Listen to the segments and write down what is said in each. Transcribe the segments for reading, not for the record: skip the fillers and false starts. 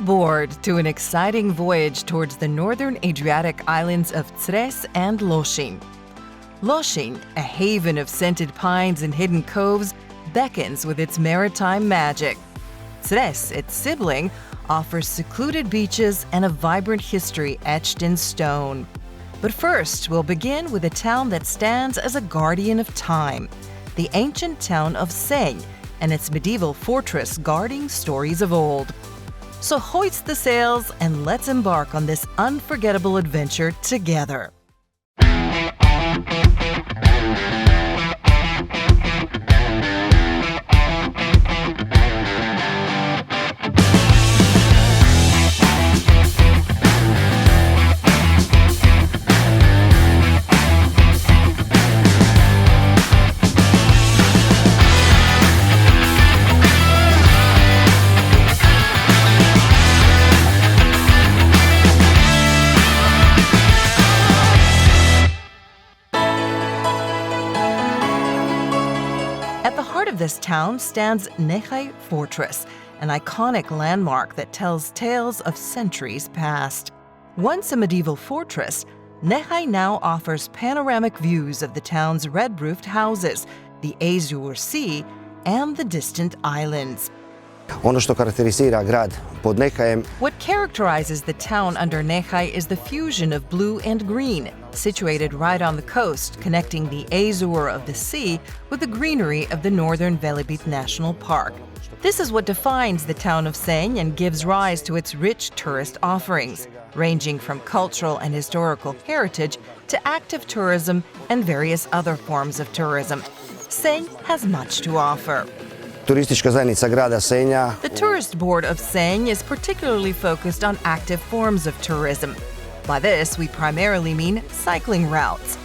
aboard to an exciting voyage towards the northern Adriatic islands of Cres and Lošinj. Lošinj, a haven of scented pines and hidden coves, beckons with its maritime magic. Cres, its sibling, offers secluded beaches and a vibrant history etched in stone. But first, we'll begin with a town that stands as a guardian of time, the ancient town of Senj and its medieval fortress guarding stories of old. So hoist the sails and let's embark on this unforgettable adventure together. This town stands Senj Fortress, an iconic landmark that tells tales of centuries past. Once a medieval fortress, Senj now offers panoramic views of the town's red-roofed houses, the Azure Sea, and the distant islands. What characterizes the town under Senj is the fusion of blue and green, situated right on the coast, connecting the azure of the sea with the greenery of the northern Velebit National Park. This is what defines the town of Senj and gives rise to its rich tourist offerings, ranging from cultural and historical heritage to active tourism and various other forms of tourism. Senj has much to offer. The Tourist Board of Senj is particularly focused on active forms of tourism. By this, we primarily mean cycling routes.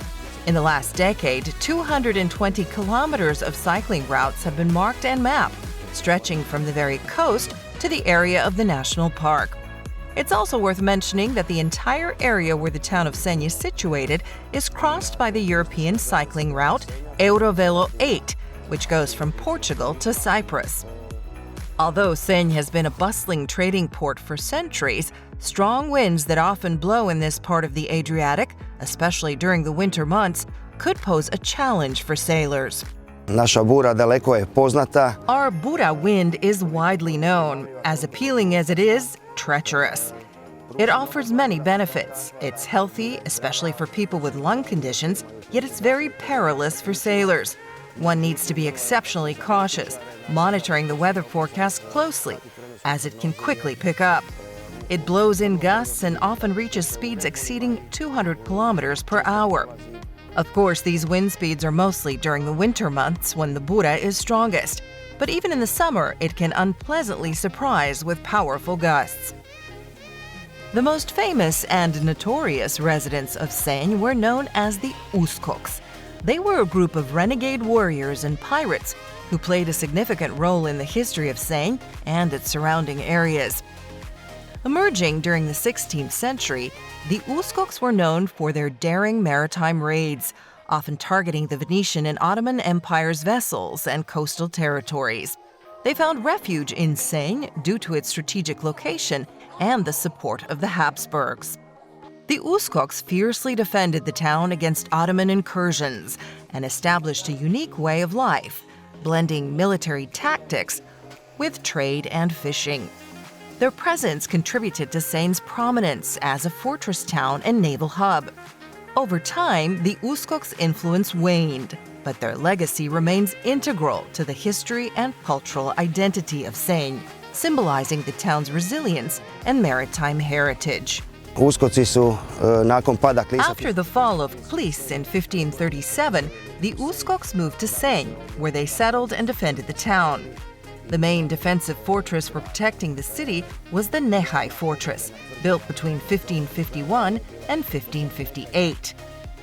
In the last decade, 220 kilometers of cycling routes have been marked and mapped, stretching from the very coast to the area of the national park. It's also worth mentioning that the entire area where the town of Senj is situated is crossed by the European cycling route Eurovelo 8, which goes from Portugal to Cyprus. Although Senj has been a bustling trading port for centuries, strong winds that often blow in this part of the Adriatic, especially during the winter months, could pose a challenge for sailors. Our Bura wind is widely known. As appealing as it is, treacherous. It offers many benefits. It's healthy, especially for people with lung conditions, yet it's very perilous for sailors. One needs to be exceptionally cautious, monitoring the weather forecast closely, as it can quickly pick up. It blows in gusts and often reaches speeds exceeding 200 kilometers per hour. Of course, these wind speeds are mostly during the winter months when the Bura is strongest, but even in the summer, it can unpleasantly surprise with powerful gusts. The most famous and notorious residents of Senj were known as the Uskoks. They were a group of renegade warriors and pirates who played a significant role in the history of Senj and its surrounding areas. Emerging during the 16th century, the Uskoks were known for their daring maritime raids, often targeting the Venetian and Ottoman Empire's vessels and coastal territories. They found refuge in Senj due to its strategic location and the support of the Habsburgs. The Uskoks fiercely defended the town against Ottoman incursions and established a unique way of life, blending military tactics with trade and fishing. Their presence contributed to Senj's prominence as a fortress town and naval hub. Over time, the Uskoks' influence waned, but their legacy remains integral to the history and cultural identity of Senj, symbolizing the town's resilience and maritime heritage. After the fall of Cres in 1537, the Uskoks moved to Senj, where they settled and defended the town. The main defensive fortress for protecting the city was the Senj Fortress, built between 1551 and 1558.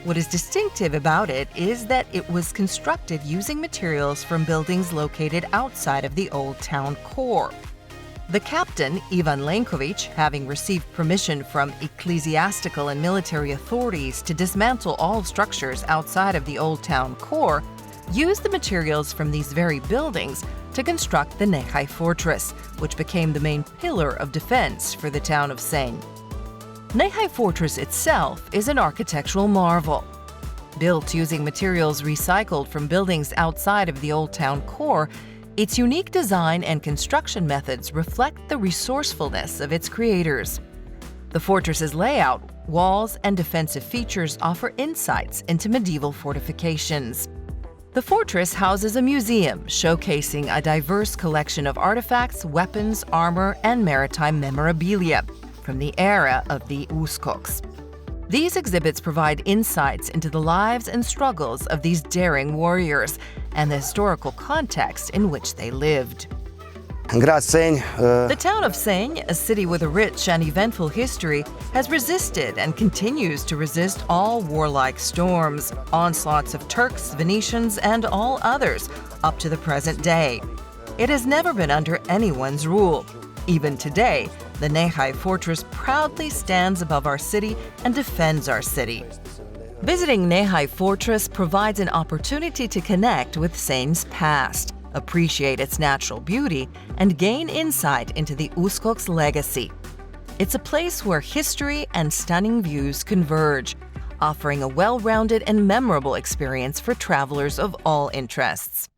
What is distinctive about it is that it was constructed using materials from buildings located outside of the old town core. The captain, Ivan Lenkovic, having received permission from ecclesiastical and military authorities to dismantle all structures outside of the old town core, used the materials from these very buildings to construct the Nehaj Fortress, which became the main pillar of defense for the town of Senj. Nehaj Fortress itself is an architectural marvel. Built using materials recycled from buildings outside of the old town core, its unique design and construction methods reflect the resourcefulness of its creators. The fortress's layout, walls, and defensive features offer insights into medieval fortifications. The fortress houses a museum showcasing a diverse collection of artifacts, weapons, armor, and maritime memorabilia from the era of the Uskoks. These exhibits provide insights into the lives and struggles of these daring warriors and the historical context in which they lived. The town of Senj, a city with a rich and eventful history, has resisted and continues to resist all warlike storms, onslaughts of Turks, Venetians, and all others up to the present day. It has never been under anyone's rule. Even today, the Nehaj Fortress proudly stands above our city and defends our city. Visiting Nehaj Fortress provides an opportunity to connect with Senj's past, appreciate its natural beauty, and gain insight into the Uskoks' legacy. It's a place where history and stunning views converge, offering a well-rounded and memorable experience for travelers of all interests.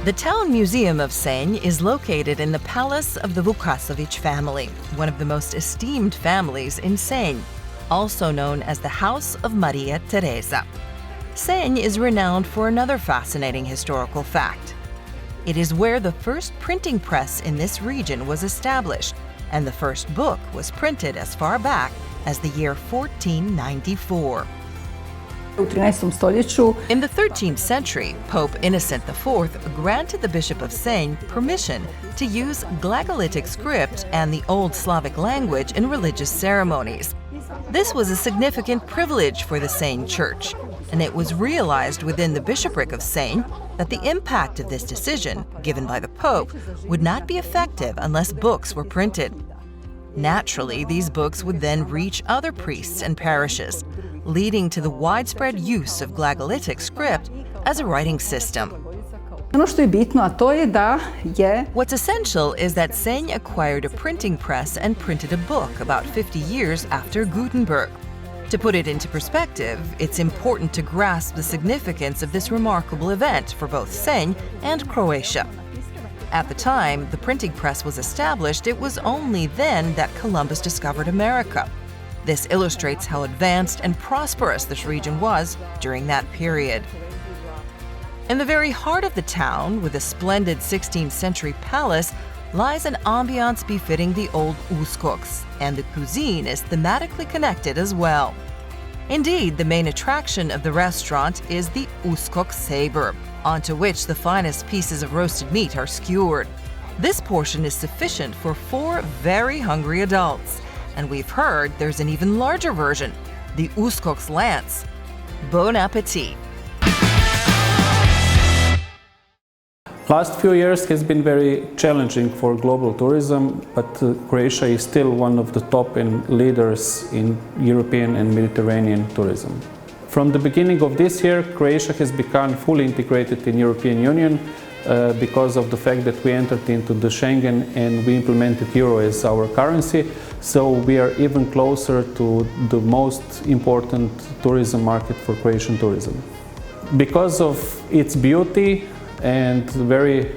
The Town Museum of Senj is located in the palace of the Vukasovic family, one of the most esteemed families in Senj, also known as the House of Maria Teresa. Senj is renowned for another fascinating historical fact. It is where the first printing press in this region was established, and the first book was printed as far back as the year 1494. In the 13th century, Pope Innocent IV granted the Bishop of Senj permission to use Glagolitic script and the Old Slavic language in religious ceremonies. This was a significant privilege for the Senj Church, and it was realized within the bishopric of Senj that the impact of this decision, given by the Pope, would not be effective unless books were printed. Naturally, these books would then reach other priests and parishes, leading to the widespread use of Glagolitic script as a writing system. What's essential is that Senj acquired a printing press and printed a book about 50 years after Gutenberg. To put it into perspective, it's important to grasp the significance of this remarkable event for both Senj and Croatia. At the time the printing press was established, it was only then that Columbus discovered America. This illustrates how advanced and prosperous this region was during that period. In the very heart of the town, with a splendid 16th century palace, lies an ambiance befitting the old Uskoks, and the cuisine is thematically connected as well. Indeed, the main attraction of the restaurant is the Uskok saber, onto which the finest pieces of roasted meat are skewered. This portion is sufficient for 4 very hungry adults, and we've heard there's an even larger version, the Uskoks lance. Bon appetit! Last few years has been very challenging for global tourism, but Croatia is still one of the top leaders in European and Mediterranean tourism. From the beginning of this year, Croatia has become fully integrated in European Union because of the fact that we entered into the Schengen and we implemented euro as our currency. So we are even closer to the most important tourism market for Croatian tourism. Because of its beauty and very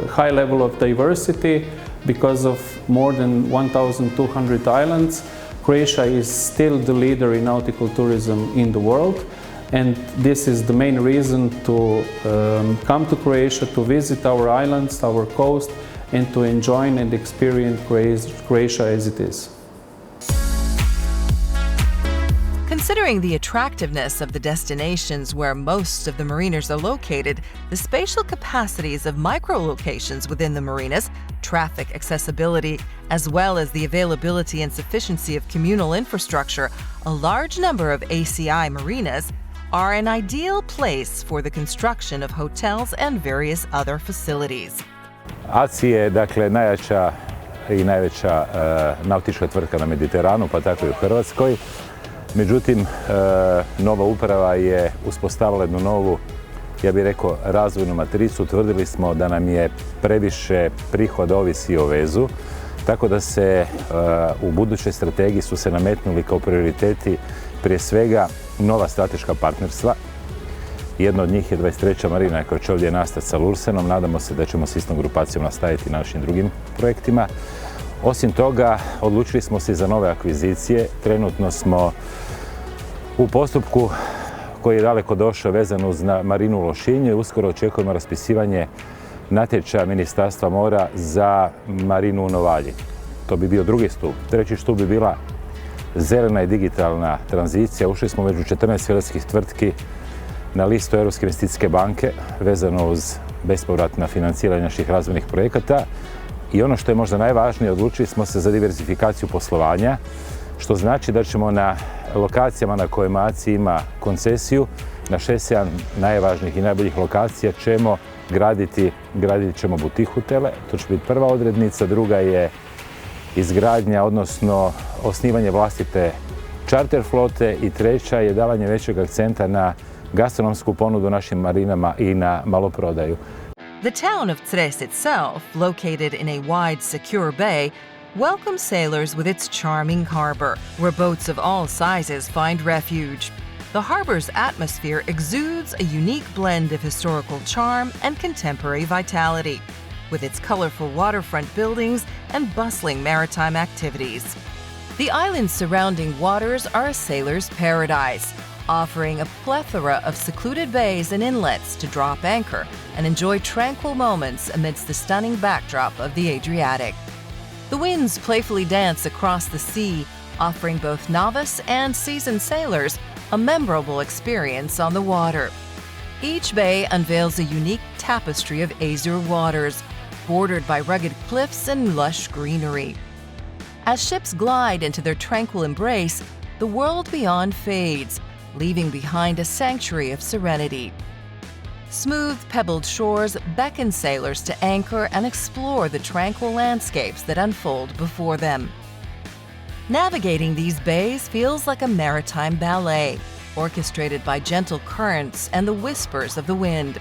high level of diversity, because of more than 1,200 islands, Croatia is still the leader in nautical tourism in the world, and this is the main reason to come to Croatia, to visit our islands, our coast, and to enjoy and experience Croatia as it is. Considering the attractiveness of the destinations where most of the marinas are located, the spatial capacities of micro-locations within the marinas, traffic accessibility, as well as the availability and sufficiency of communal infrastructure, a large number of ACI marinas are an ideal place for the construction of hotels and various other facilities. ACI je dakle najjača i najveća nautička tvrtka na Mediteranu, pa tako i u Hrvatskoj. Međutim, nova uprava je uspostavila jednu novu, ja bih rekao, razvojnu matricu. Utvrdili smo da nam je previše prihoda ovisi o vezu, tako da se u budućoj strategiji su se nametnuli kao prioriteti prije svega nova strateška partnerstva. Jedno od njih je 23. marina koja će ovdje nastati sa Lursenom. Nadamo se da ćemo s istom grupacijom nastaviti našim drugim projektima. Osim toga, odlučili smo se za nove akvizicije. Trenutno smo u postupku koji je daleko došao vezan uz marinu u Lošinju i uskoro očekujemo raspisivanje natječaja Ministarstva mora za marinu u Novalji. To bi bio drugi stup. Treći stup bi bila zelena i digitalna tranzicija. Ušli smo među 14 hrvatskih tvrtki na listu Europske investicijske banke vezano uz bespovratna financiranja naših razvojnih projekata. I ono što je možda najvažnije, odlučili smo se za diversifikaciju poslovanja, što znači da ćemo na lokacijama na kojima ACI ima koncesiju, na 6-7 najvažnijih i najboljih lokacija gradit ćemo butik hotele. To će biti prva odrednica. Druga je izgradnja, odnosno osnivanje vlastite čarter flote i treća je davanje većeg akcenta na gastronomsku ponudu našim marinama i na maloprodaju. The town of Cres itself, located in a wide, secure bay, welcomes sailors with its charming harbor, where boats of all sizes find refuge. The harbor's atmosphere exudes a unique blend of historical charm and contemporary vitality, with its colorful waterfront buildings and bustling maritime activities. The island's surrounding waters are a sailor's paradise, offering a plethora of secluded bays and inlets to drop anchor and enjoy tranquil moments amidst the stunning backdrop of the Adriatic. The winds playfully dance across the sea, offering both novice and seasoned sailors a memorable experience on the water. Each bay unveils a unique tapestry of azure waters, bordered by rugged cliffs and lush greenery. As ships glide into their tranquil embrace, the world beyond fades, leaving behind a sanctuary of serenity. Smooth, pebbled shores beckon sailors to anchor and explore the tranquil landscapes that unfold before them. Navigating these bays feels like a maritime ballet, orchestrated by gentle currents and the whispers of the wind.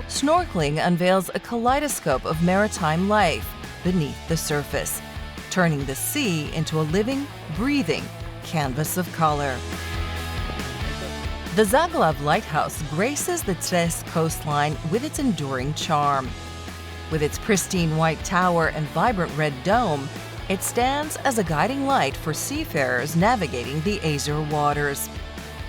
Snorkeling unveils a kaleidoscope of maritime life beneath the surface, turning the sea into a living, breathing canvas of color. The Zaglav Lighthouse graces the Cres coastline with its enduring charm. With its pristine white tower and vibrant red dome, it stands as a guiding light for seafarers navigating the azure waters.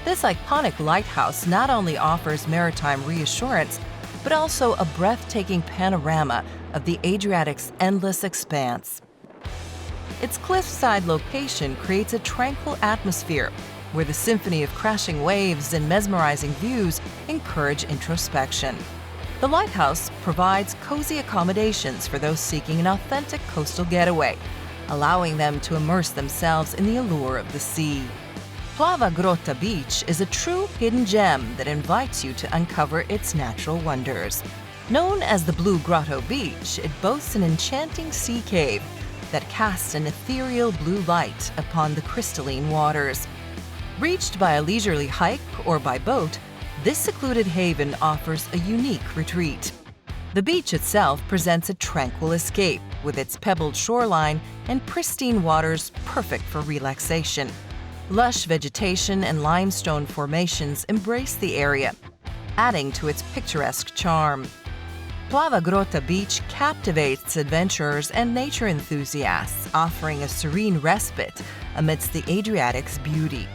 This iconic lighthouse not only offers maritime reassurance, but also a breathtaking panorama of the Adriatic's endless expanse. Its cliffside location creates a tranquil atmosphere where the symphony of crashing waves and mesmerizing views encourage introspection. The lighthouse provides cozy accommodations for those seeking an authentic coastal getaway, allowing them to immerse themselves in the allure of the sea. Plava Grota Beach is a true hidden gem that invites you to uncover its natural wonders. Known as the Blue Grotto Beach, it boasts an enchanting sea cave that casts an ethereal blue light upon the crystalline waters. Reached by a leisurely hike or by boat, this secluded haven offers a unique retreat. The beach itself presents a tranquil escape, with its pebbled shoreline and pristine waters perfect for relaxation. Lush vegetation and limestone formations embrace the area, adding to its picturesque charm. Plava Grota Beach captivates adventurers and nature enthusiasts, offering a serene respite amidst the Adriatic's beauty.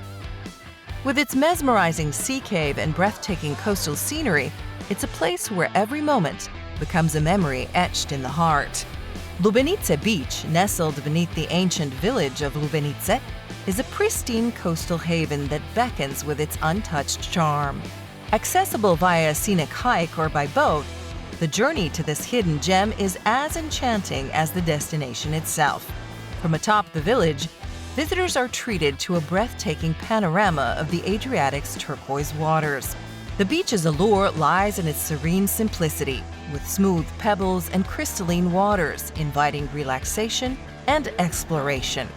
With its mesmerizing sea cave and breathtaking coastal scenery, it's a place where every moment becomes a memory etched in the heart. Lubenice Beach, nestled beneath the ancient village of Lubenice, is a pristine coastal haven that beckons with its untouched charm. Accessible via a scenic hike or by boat, the journey to this hidden gem is as enchanting as the destination itself. From atop the village, visitors are treated to a breathtaking panorama of the Adriatic's turquoise waters. The beach's allure lies in its serene simplicity, with smooth pebbles and crystalline waters, inviting relaxation and exploration.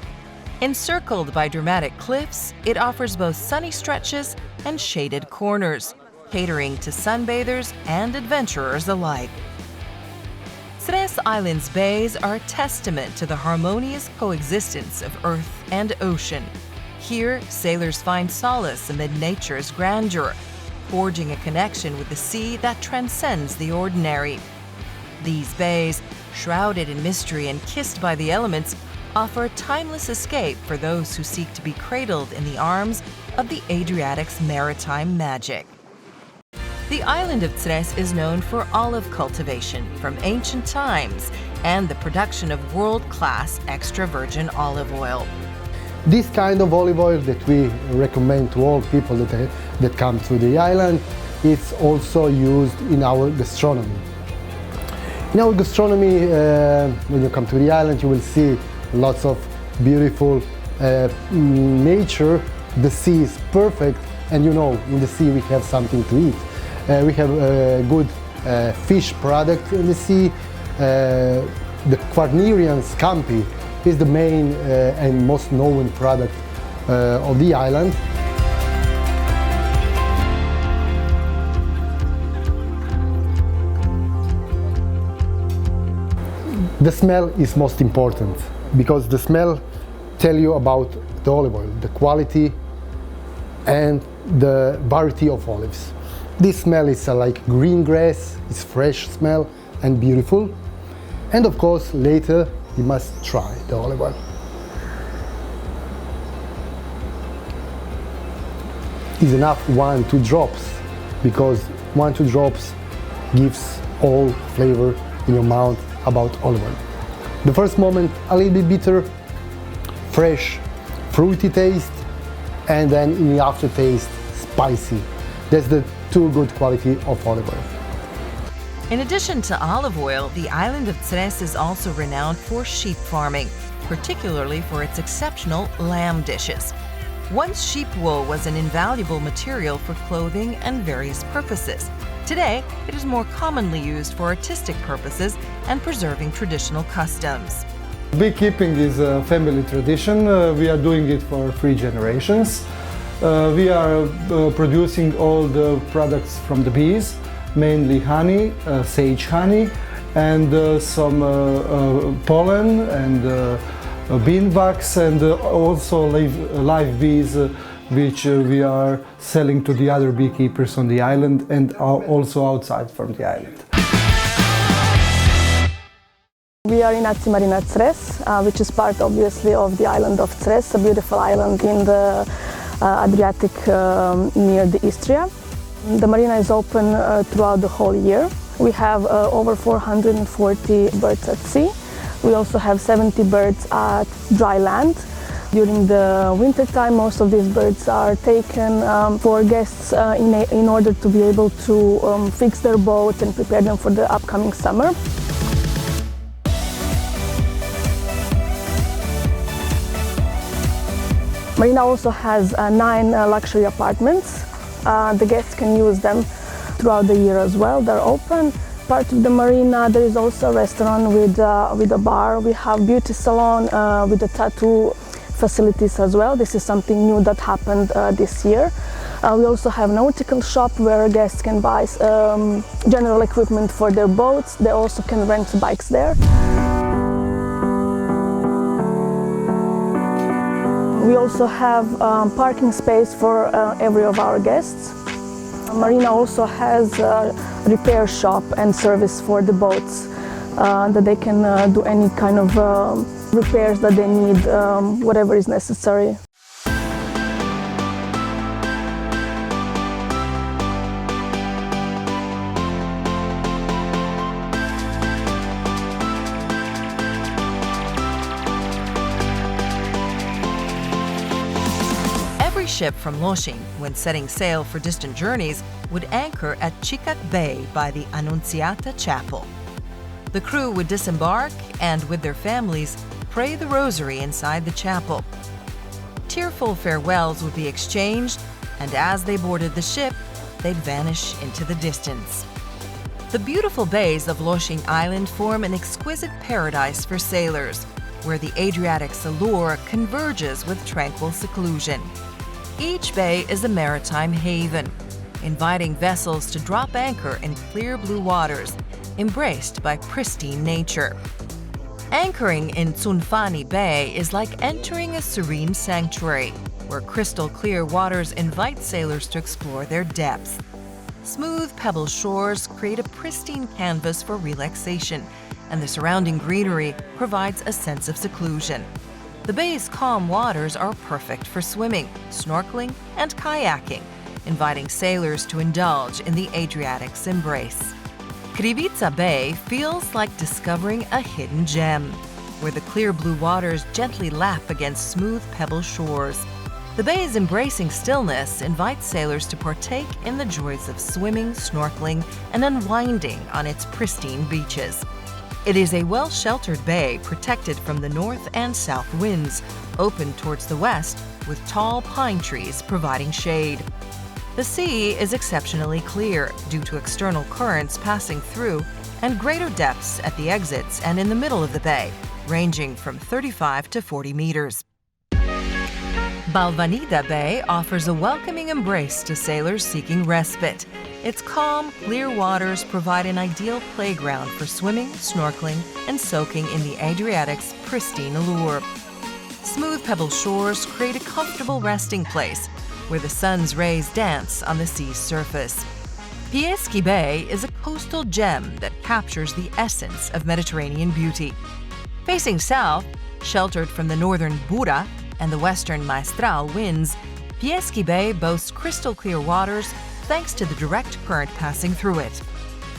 Encircled by dramatic cliffs, it offers both sunny stretches and shaded corners, catering to sunbathers and adventurers alike. Cres Island's bays are a testament to the harmonious coexistence of earth and ocean. Here, sailors find solace amid nature's grandeur, forging a connection with the sea that transcends the ordinary. These bays, shrouded in mystery and kissed by the elements, offer a timeless escape for those who seek to be cradled in the arms of the Adriatic's maritime magic. The island of Cres is known for olive cultivation from ancient times and the production of world-class extra virgin olive oil. This kind of olive oil that we recommend to all people that come to the island, it's also used in our gastronomy. In our gastronomy, when you come to the island, you will see lots of beautiful nature. The sea is perfect, and you know, in the sea we have something to eat. We have a good fish product in the sea. The Quarnerian scampi is the main and most known product of the island. The smell is most important because the smell tells you about the olive oil, the quality and the variety of olives. This smell is like green grass, it's fresh smell and beautiful. And of course, later you must try the olive oil. It's enough 1-2 drops because 1-2 drops gives all flavor in your mouth about olive oil. The first moment a little bit bitter, fresh, fruity taste, and then in the aftertaste spicy. That's the two good quality of olive oil. In addition to olive oil, the island of Cres is also renowned for sheep farming, particularly for its exceptional lamb dishes. Once sheep wool was an invaluable material for clothing and various purposes. Today, it is more commonly used for artistic purposes and preserving traditional customs. Beekeeping is a family tradition. We are doing it for 3 generations. We are producing all the products from the bees, mainly honey, sage honey, and some pollen and bean wax, and also live bees, which we are selling to the other beekeepers on the island and also outside from the island. We are in Marina Cres, which is part obviously of the island of Cres, a beautiful island in the Adriatic near the Istria. The marina is open throughout the whole year. We have over 440 birds at sea. We also have 70 birds at dry land. During the winter time, most of these birds are taken for guests in order to be able to fix their boats and prepare them for the upcoming summer. Marina also has 9 luxury apartments. The guests can use them throughout the year as well. They're open. Part of the marina, there is also a restaurant with a bar. We have beauty salon with the tattoo facilities as well. This is something new that happened this year. We also have a nautical shop where guests can buy general equipment for their boats. They also can rent bikes there. We also have parking space for every of our guests. Marina also has a repair shop and service for the boats that they can do any kind of repairs that they need, whatever is necessary. Every ship from Lošinj, when setting sail for distant journeys, would anchor at Čikak Bay by the Annunciata Chapel. The crew would disembark and, with their families, pray the rosary inside the chapel. Tearful farewells would be exchanged, and as they boarded the ship, they'd vanish into the distance. The beautiful bays of Lošinj Island form an exquisite paradise for sailors. where the Adriatic's allure converges with tranquil seclusion. Each bay is a maritime haven, inviting vessels to drop anchor in clear blue waters, embraced by pristine nature. Anchoring in Tsunfani Bay is like entering a serene sanctuary, where crystal-clear waters invite sailors to explore their depths. Smooth pebble shores create a pristine canvas for relaxation, and the surrounding greenery provides a sense of seclusion. The bay's calm waters are perfect for swimming, snorkeling, and kayaking, inviting sailors to indulge in the Adriatic's embrace. Krivica Bay feels like discovering a hidden gem, where the clear blue waters gently lap against smooth pebble shores. The bay's embracing stillness invites sailors to partake in the joys of swimming, snorkeling, and unwinding on its pristine beaches. It is a well-sheltered bay protected from the north and south winds, open towards the west with tall pine trees providing shade. The sea is exceptionally clear due to external currents passing through and greater depths at the exits and in the middle of the bay, ranging from 35 to 40 meters. Balvanida Bay offers a welcoming embrace to sailors seeking respite. Its calm, clear waters provide an ideal playground for swimming, snorkeling, and soaking in the Adriatic's pristine allure. Smooth pebble shores create a comfortable resting place where the sun's rays dance on the sea's surface. Pieski Bay is a coastal gem that captures the essence of Mediterranean beauty. Facing south, sheltered from the northern Bura and the western Maestral winds, Pieski Bay boasts crystal-clear waters thanks to the direct current passing through it.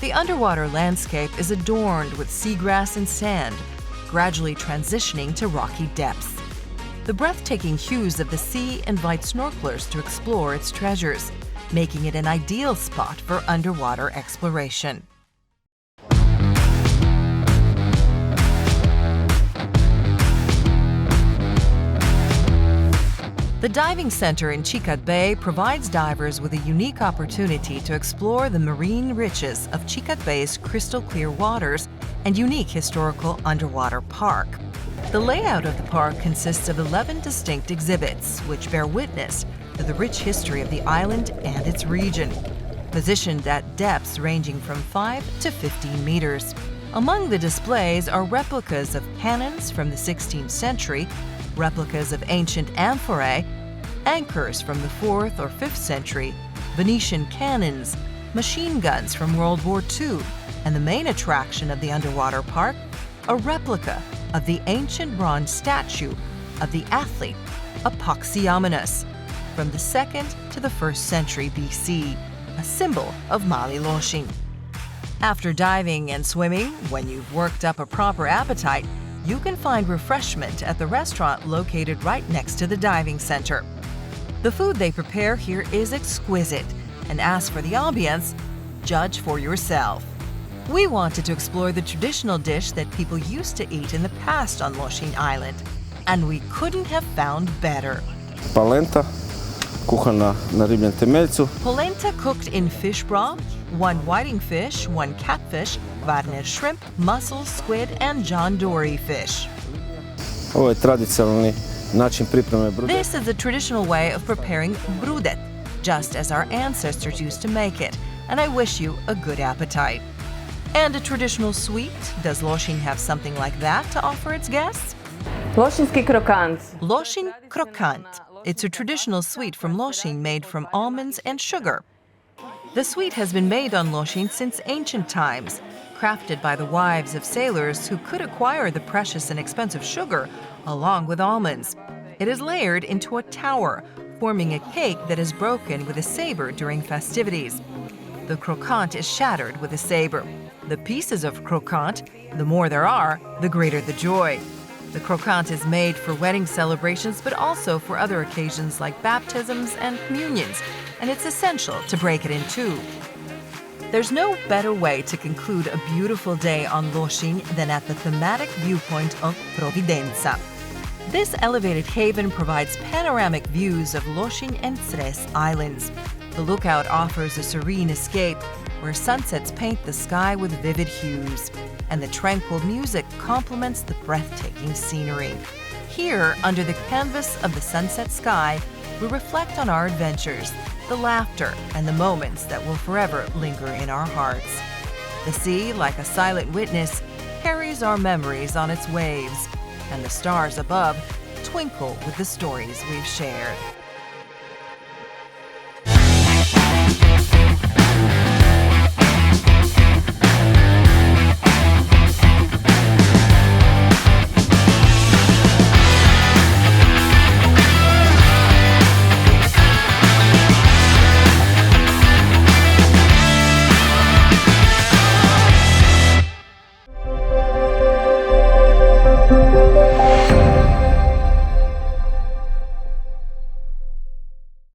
The underwater landscape is adorned with seagrass and sand, gradually transitioning to rocky depths. The breathtaking hues of the sea invite snorkelers to explore its treasures, making it an ideal spot for underwater exploration. The diving center in Čičak Bay provides divers with a unique opportunity to explore the marine riches of Čičak Bay's crystal-clear waters and unique historical underwater park. The layout of the park consists of 11 distinct exhibits, which bear witness to the rich history of the island and its region, positioned at depths ranging from 5 to 15 meters. Among the displays are replicas of cannons from the 16th century, replicas of ancient amphorae, anchors from the 4th or 5th century, Venetian cannons, machine guns from World War II, and the main attraction of the underwater park, a replica of the ancient bronze statue of the athlete Apoxyomenos from the 2nd to the 1st century BC, a symbol of Mali Lošinj. After diving and swimming, when you've worked up a proper appetite, you can find refreshment at the restaurant located right next to the diving center. The food they prepare here is exquisite, and as for the ambience, judge for yourself. We wanted to explore the traditional dish that people used to eat in the past on Lošinj Island, and we couldn't have found better. Polenta, kuhana na ribljem temeljcu. Polenta cooked in fish broth, 1 whiting fish, 1 catfish, varner shrimp, mussels, squid, and John Dory fish. Ovo je tradicionalni način pripreme brudet. This is a traditional way of preparing brudet, just as our ancestors used to make it, and I wish you a good appetite. And a traditional sweet, does Lošinj have something like that to offer its guests? Lošinjski krokant. Lošinj krokant. It's a traditional sweet from Lošinj made from almonds and sugar. The sweet has been made on Lošinj since ancient times, crafted by the wives of sailors who could acquire the precious and expensive sugar along with almonds. It is layered into a tower, forming a cake that is broken with a saber during festivities. The krokant is shattered with a saber. The pieces of krokant, the more there are, the greater the joy. The krokant is made for wedding celebrations, but also for other occasions like baptisms and communions, and it's essential to break it in two. There's no better way to conclude a beautiful day on Lošinj than at the thematic viewpoint of Providenza. This elevated haven provides panoramic views of Lošinj and Cres islands. The lookout offers a serene escape where sunsets paint the sky with vivid hues. and the tranquil music complements the breathtaking scenery. Here, under the canvas of the sunset sky, we reflect on our adventures, the laughter, and the moments that will forever linger in our hearts. The sea, like a silent witness, carries our memories on its waves, and the stars above twinkle with the stories we've shared.